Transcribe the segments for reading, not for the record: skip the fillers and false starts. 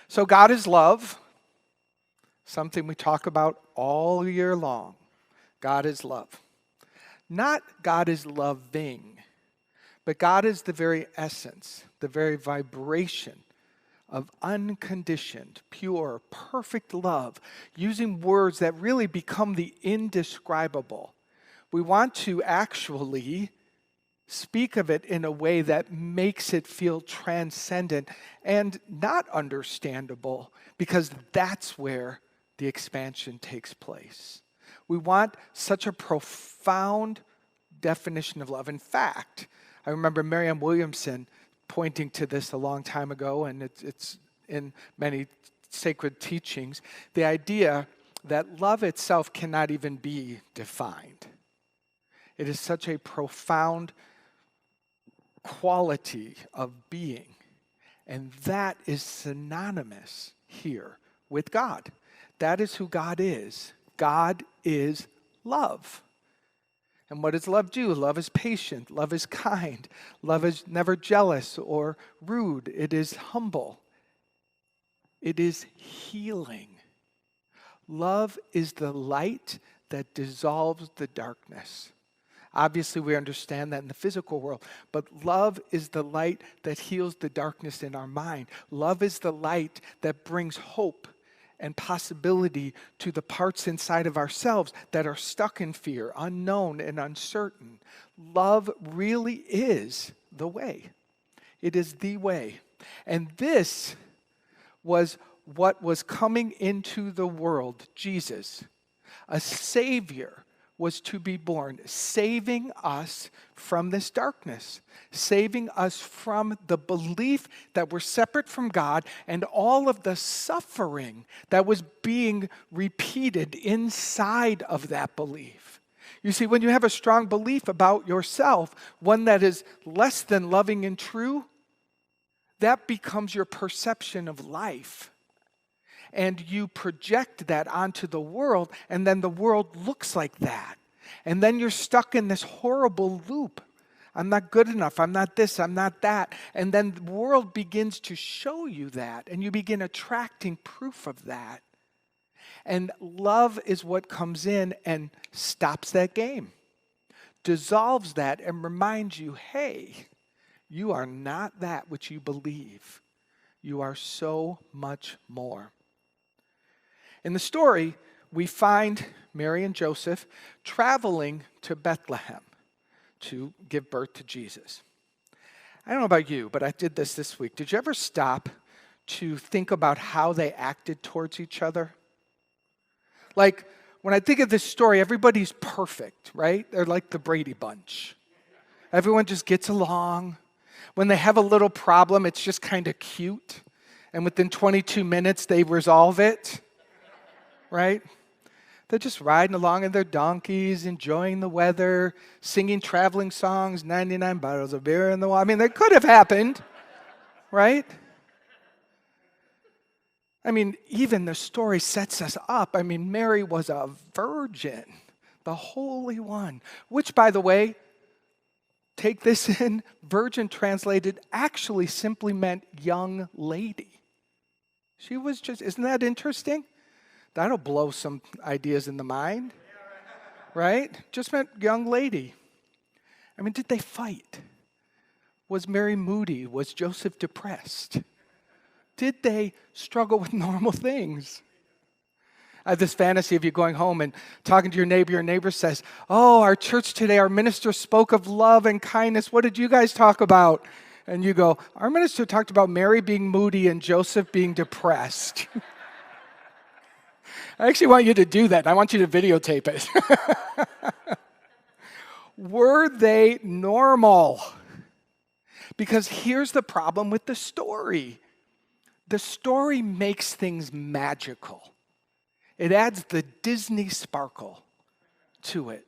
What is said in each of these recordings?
So God is love, something we talk about all year long. God is love. Not God is loving, but God is the very essence, the very vibration of unconditioned, pure, perfect love, using words that really become the indescribable. We want to actually speak of it in a way that makes it feel transcendent and not understandable, because that's where the expansion takes place. We want such a profound definition of love. In fact, I remember Marianne Williamson pointing to this a long time ago, and it's in many sacred teachings, the idea that love itself cannot even be defined. It is such a profound quality of being, and that is synonymous here with God. That is who God is. God is love. And what does love do? Love is patient. Love is kind. Love is never jealous or rude. It is humble. It is healing. Love is the light that dissolves the darkness. Obviously, we understand that in the physical world, but love is the light that heals the darkness in our mind. Love is the light that brings hope and possibility to the parts inside of ourselves that are stuck in fear, unknown and uncertain. Love really is the way. It is the way. And this was what was coming into the world, Jesus. A Savior was to be born, saving us from this darkness, saving us from the belief that we're separate from God and all of the suffering that was being repeated inside of that belief. You see, when you have a strong belief about yourself, one that is less than loving and true, that becomes your perception of life. And you project that onto the world, and then the world looks like that. And then you're stuck in this horrible loop. I'm not good enough. I'm not this. I'm not that. And then the world begins to show you that, and you begin attracting proof of that. And love is what comes in and stops that game, dissolves that, and reminds you, hey, you are not that which you believe. You are so much more. In the story, we find Mary and Joseph traveling to Bethlehem to give birth to Jesus. I don't know about you, but I did this week. Did you ever stop to think about how they acted towards each other? Like, when I think of this story, everybody's perfect, right? They're like the Brady Bunch. Everyone just gets along. When they have a little problem, it's just kind of cute. And within 22 minutes, they resolve it. Right? They're just riding along in their donkeys, enjoying the weather, singing traveling songs, 99 bottles of beer in the wall. I mean, that could have happened, right? I mean, even the story sets us up. I mean, Mary was a virgin, the Holy One, which, by the way, take this in, virgin translated actually simply meant young lady. She was just, isn't that interesting? That'll blow some ideas in the mind, right? Just meant young lady. I mean, did they fight? Was Mary moody? Was Joseph depressed? Did they struggle with normal things? I have this fantasy of you going home and talking to your neighbor says, oh, our church today, our minister spoke of love and kindness. What did you guys talk about? And you go, our minister talked about Mary being moody and Joseph being depressed. I actually want you to do that. I want you to videotape it. Were they normal? Because here's the problem with the story. The story makes things magical. It adds the Disney sparkle to it.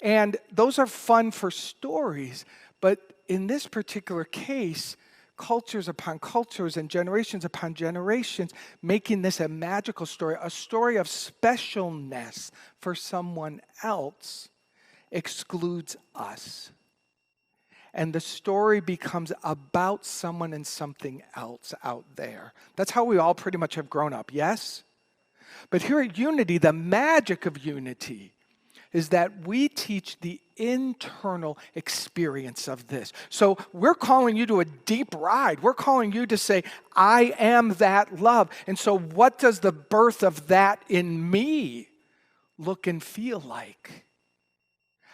And those are fun for stories, but in this particular case, cultures upon cultures and generations upon generations, making this a magical story, a story of specialness for someone else, excludes us. and the story becomes about someone and something else out there. That's how we all pretty much have grown up, yes? But here at Unity, the magic of Unity is that we teach the internal experience of this. So we're calling you to a deep ride. We're calling you to say, I am that love. And so what does the birth of that in me look and feel like?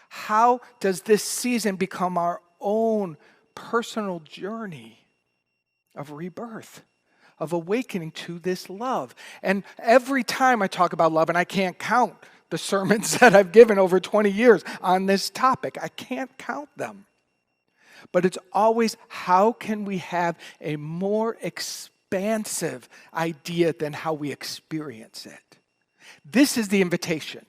How does this season become our own personal journey of rebirth, of awakening to this love? And every time I talk about love, and I can't count the sermons that I've given over 20 years on this topic, I can't count them. But it's always, how can we have a more expansive idea than how we experience it? This is the invitation,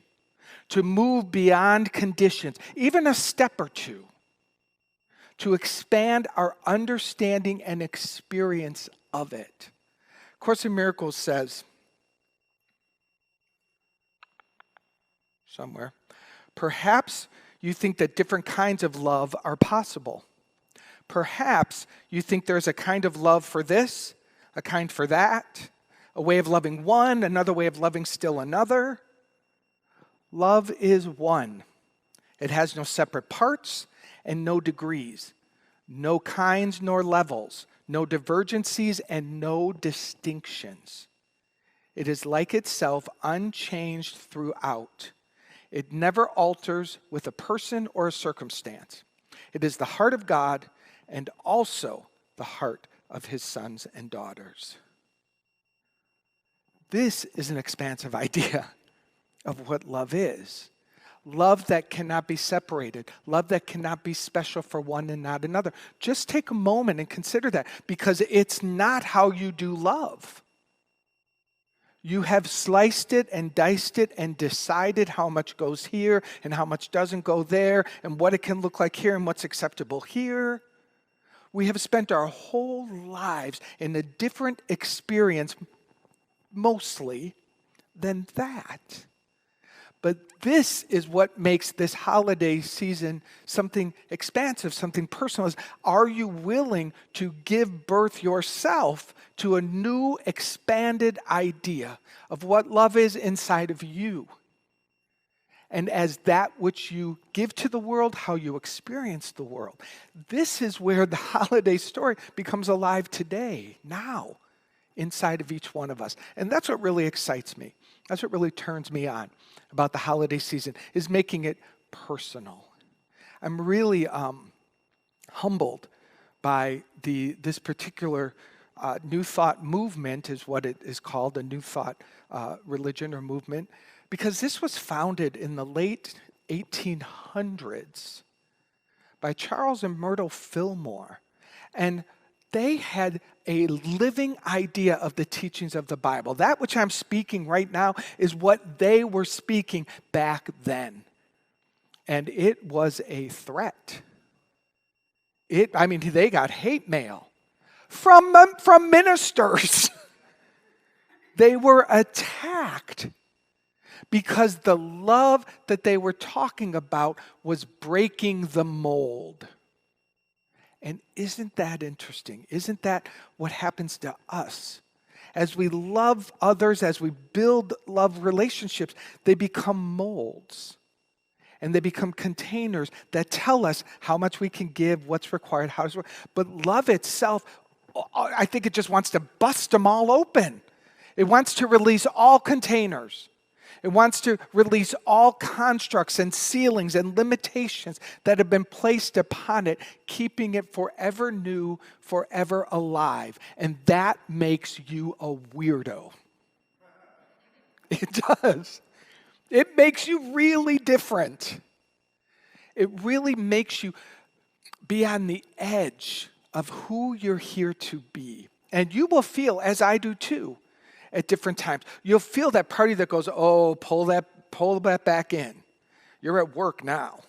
to move beyond conditions, even a step or two, to expand our understanding and experience of it. Course in Miracles says, somewhere, perhaps you think that different kinds of love are possible. Perhaps you think there's a kind of love for this, a kind for that, a way of loving one, another way of loving still another. Love is one. It has no separate parts and no degrees, no kinds nor levels, no divergencies and no distinctions. It is like itself, unchanged throughout. It never alters with a person or a circumstance. It is the heart of God and also the heart of his sons and daughters. This is an expansive idea of what love is. Love that cannot be separated. Love that cannot be special for one and not another. Just take a moment and consider that, because it's not how you do love. You have sliced it and diced it and decided how much goes here and how much doesn't go there and what it can look like here and what's acceptable here. We have spent our whole lives in a different experience, mostly, than that. But this is what makes this holiday season something expansive, something personal. Is, are you willing to give birth yourself to a new expanded idea of what love is inside of you? And as that which you give to the world, how you experience the world. This is where the holiday story becomes alive today, now, inside of each one of us. And that's what really excites me. That's what really turns me on about the holiday season, is making it personal. I'm really humbled by this particular New Thought movement, is what it is called, a New Thought religion or movement, because this was founded in the late 1800s by Charles and Myrtle Fillmore. And they had a living idea of the teachings of the Bible. That which I'm speaking right now is what they were speaking back then. And it was a threat. They got hate mail from ministers. They were attacked because the love that they were talking about was breaking the mold. And isn't that interesting? Isn't that what happens to us? As we love others, as we build love relationships, they become molds. And they become containers that tell us how much we can give, what's required, how it's required. But love itself, I think it just wants to bust them all open. It wants to release all containers. It wants to release all constructs and ceilings and limitations that have been placed upon it, keeping it forever new, forever alive. And that makes you a weirdo. It does. It makes you really different. It really makes you be on the edge of who you're here to be. And you will feel, as I do too, at different times, you'll feel that party that goes, oh, pull that back in. You're at work now.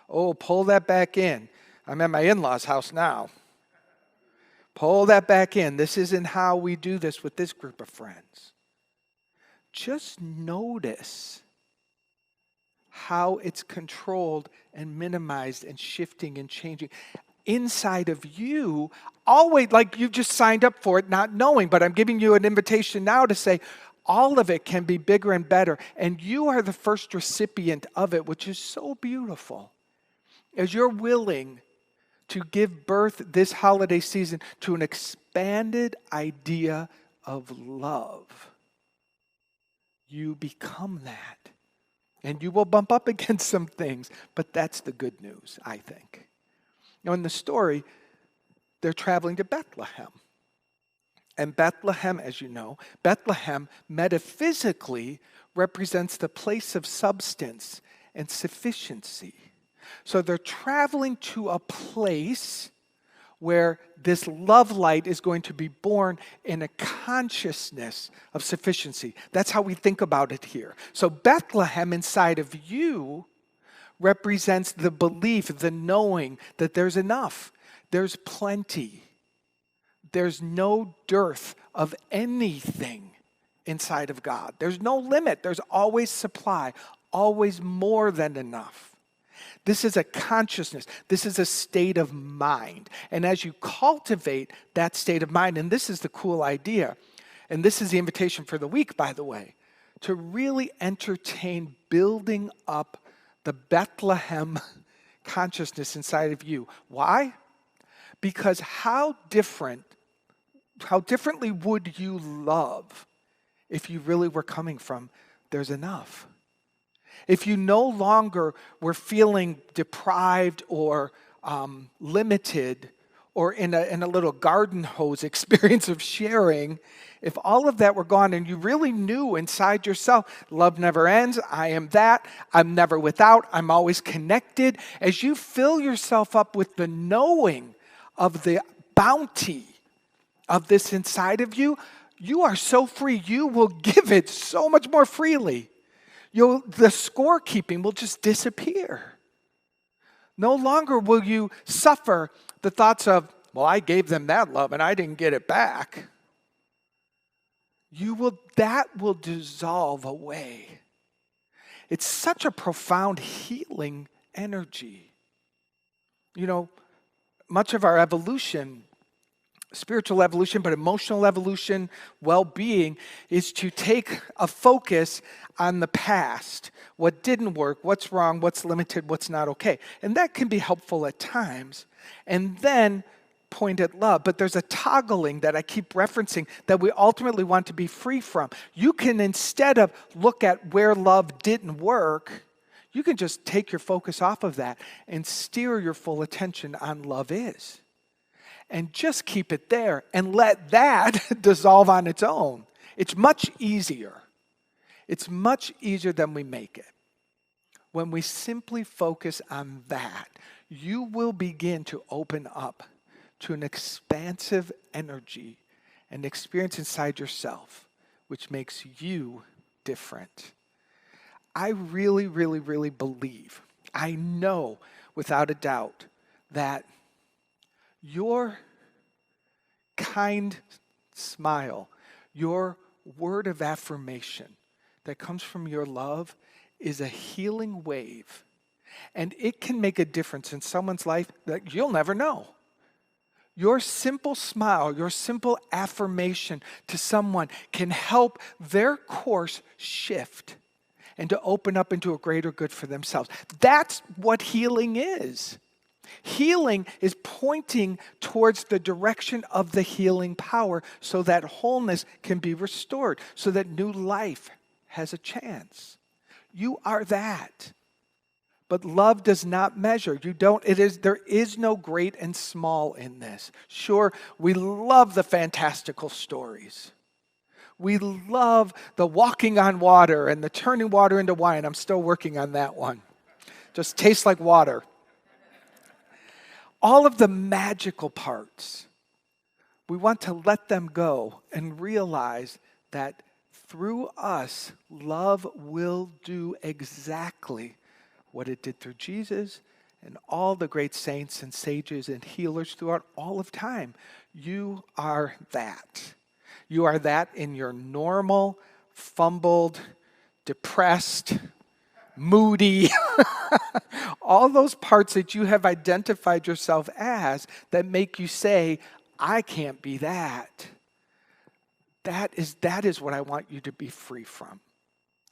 Oh, pull that back in. I'm at my in-laws' house now. Pull that back in. This isn't how we do this with this group of friends. Just notice how it's controlled and minimized and shifting and changing. Inside of you, always, like you just signed up for it not knowing, but I'm giving you an invitation now to say, all of it can be bigger and better. And you are the first recipient of it, which is so beautiful. As you're willing to give birth this holiday season to an expanded idea of love, you become that. And you will bump up against some things, but that's the good news, I think. Now, in the story, they're traveling to Bethlehem. And Bethlehem, as you know, Bethlehem metaphysically represents the place of substance and sufficiency. So they're traveling to a place where this love light is going to be born in a consciousness of sufficiency. That's how we think about it here. So Bethlehem inside of you represents the belief, the knowing that there's enough, there's plenty. There's no dearth of anything inside of God. There's no limit. There's always supply, always more than enough. This is a consciousness. This is a state of mind. And as you cultivate that state of mind, and this is the cool idea, and this is the invitation for the week, by the way, to really entertain building up the Bethlehem consciousness inside of you. Why? Because how differently would you love if you really were coming from there's enough? If you no longer were feeling deprived or limited or in a little garden hose experience of sharing, if all of that were gone and you really knew inside yourself, love never ends, I am that, I'm never without, I'm always connected, as you fill yourself up with the knowing of the bounty of this inside of you, you are so free, you will give it so much more freely. The scorekeeping will just disappear. No longer will you suffer the thoughts of, well, I gave them that love and I didn't get it back. That will dissolve away. It's such a profound healing energy. You know, much of our evolution, spiritual evolution, but emotional evolution, well-being, is to take a focus on the past, what didn't work, what's wrong, what's limited, what's not okay. And that can be helpful at times. And then point at love. But there's a toggling that I keep referencing that we ultimately want to be free from. You can, instead of look at where love didn't work, you can just take your focus off of that and steer your full attention on love is. And just keep it there and let that dissolve on its own. It's much easier. It's much easier than we make it. When we simply focus on that, you will begin to open up to an expansive energy and experience inside yourself, which makes you different. I really, really, really believe, I know without a doubt that your kind smile, your word of affirmation that comes from your love is a healing wave. And it can make a difference in someone's life that you'll never know. Your simple smile, your simple affirmation to someone can help their course shift and to open up into a greater good for themselves. That's what healing is. Healing is pointing towards the direction of the healing power so that wholeness can be restored, so that new life has a chance. You are that. But love does not measure. There is no great and small in this. Sure, we love the fantastical stories. We love the walking on water and the turning water into wine. I'm still working on that one. Just tastes like water. All of the magical parts, we want to let them go and realize that through us, love will do exactly what it did through Jesus and all the great saints and sages and healers throughout all of time. You are that. You are that in your normal, fumbled, depressed, moody, all those parts that you have identified yourself as that make you say, I can't be that. That is what I want you to be free from.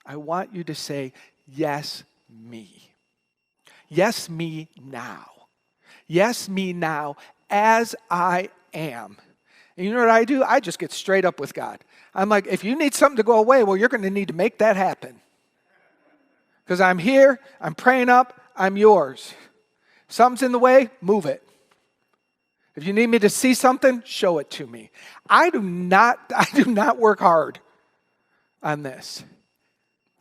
I want you to say, yes, me. Yes, me now. Yes, me now as I am. And you know what I do? I just get straight up with God. I'm like, if you need something to go away, well, you're going to need to make that happen. Because I'm here, I'm praying up, I'm yours. Something's in the way, move it. If you need me to see something, show it to me. I do not work hard on this.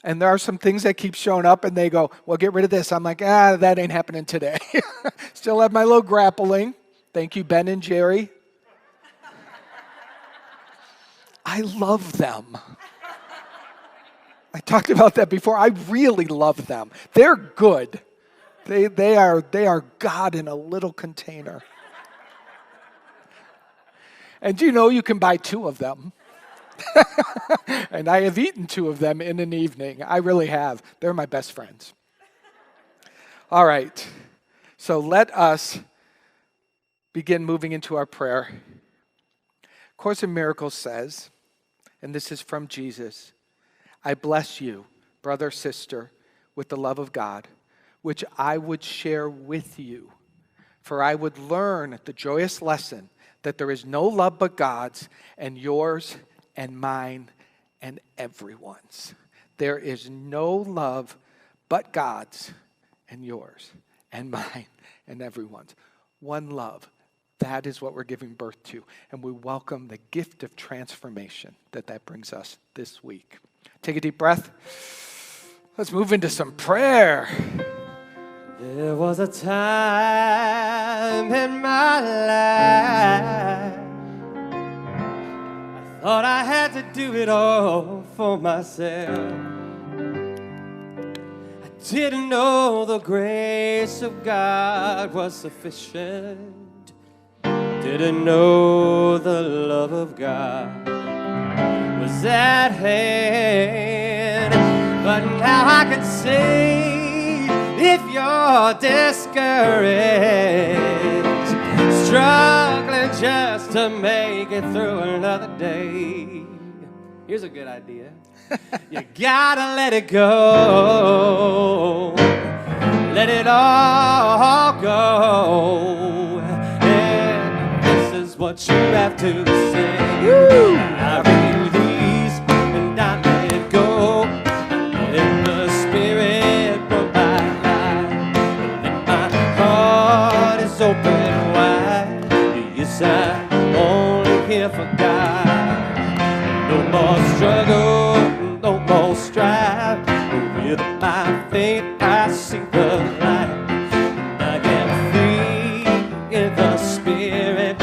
And there are some things that keep showing up and they go, well, get rid of this. I'm like, that ain't happening today. Still have my little grappling. Thank you, Ben and Jerry. I love them. I talked about that before. I really love them. They're good. They are God in a little container. And you can buy 2 of them. And I have eaten 2 of them in an evening. I really have. They're my best friends. All right. So let us begin moving into our prayer. Course in Miracles says, and this is from Jesus, I bless you, brother, sister, with the love of God, which I would share with you. For I would learn the joyous lesson that there is no love but God's, and yours and mine and everyone's. There is no love but God's and yours and mine and everyone's. One love. That is what we're giving birth to. And we welcome the gift of transformation that brings us this week. Take a deep breath. Let's move into some prayer. There was a time in my life I thought I had to do it all for myself. I didn't know the grace of God was sufficient. Didn't know the love of God was at hand. But now I can say, if you're discouraged, struggling just to make it through another day, here's a good idea. You gotta let it go. Let it all go. And this is what you have to say. Woo! I release and I let go. I let the Spirit provide life. And my heart is open wide. Yes, I'm only here for God. No more struggle, no more strife. With my faith I see the light. I am free in the Spirit.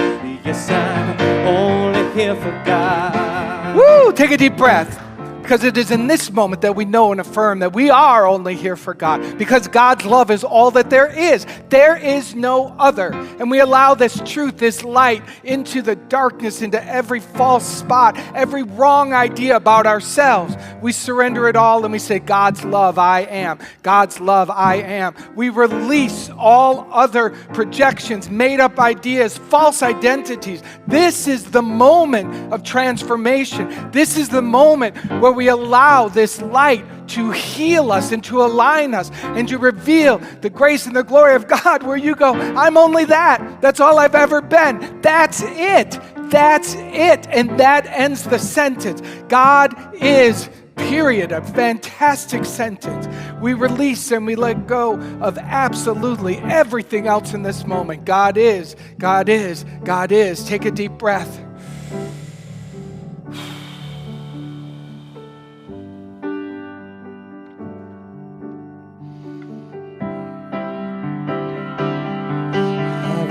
Yes, I'm only here for God. Woo! Take a deep breath. Because it is in this moment that we know and affirm that we are only here for God. Because God's love is all that there is. There is no other. And we allow this truth, this light, into the darkness, into every false spot, every wrong idea about ourselves. We surrender it all and we say, God's love, I am. God's love, I am. We release all other projections, made up ideas, false identities. This is the moment of transformation. This is the moment where we allow this light to heal us and to align us and to reveal the grace and the glory of God, where you go, I'm only that. That's all I've ever been. That's it. That's it. And that ends the sentence. God is, period. A fantastic sentence. We release and we let go of absolutely everything else in this moment. God is, God is, God is. Take a deep breath.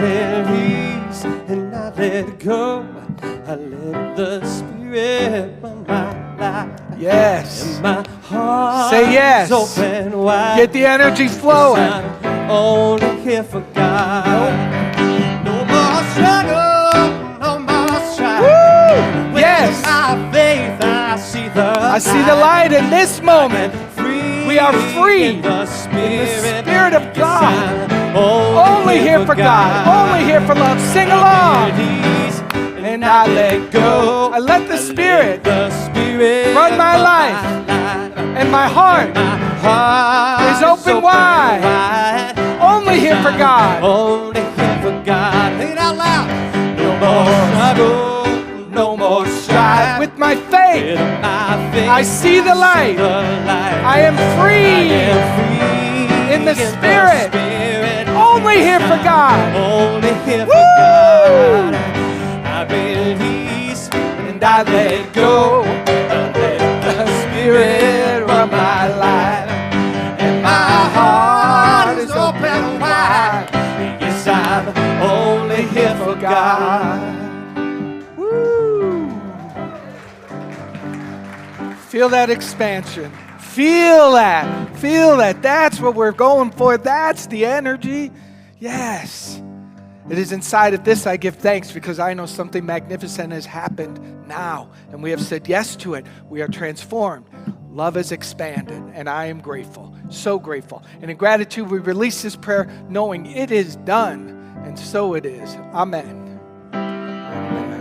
Release and I let go. I let the Spirit run my life. Yes. And my heart Say yes. is open wide. Get the energy flowing. I'm only here for God. No more struggle, no more strife. Woo! Yes. With my faith, I see the light in this moment. Free We are free in the Spirit of God. Only here for God. Only here for love. Sing along. And I let go. I let the Spirit run my life. And my heart is open wide. Only here for God. Only here for God. Sing it out loud. No more struggle, no more strife. With my faith, I see the light. I am free in the Spirit. Only here for God. Only here for God. I release and I let go. I let the Spirit run my life. And my heart is open wide. Yes, I'm only here for God. Woo! Feel that expansion. Feel that. Feel that. That's what we're going for. That's the energy. Yes. It is inside of this I give thanks because I know something magnificent has happened now. And we have said yes to it. We are transformed. Love is expanded. And I am grateful. So grateful. And in gratitude, we release this prayer knowing it is done. And so it is. Amen. Amen.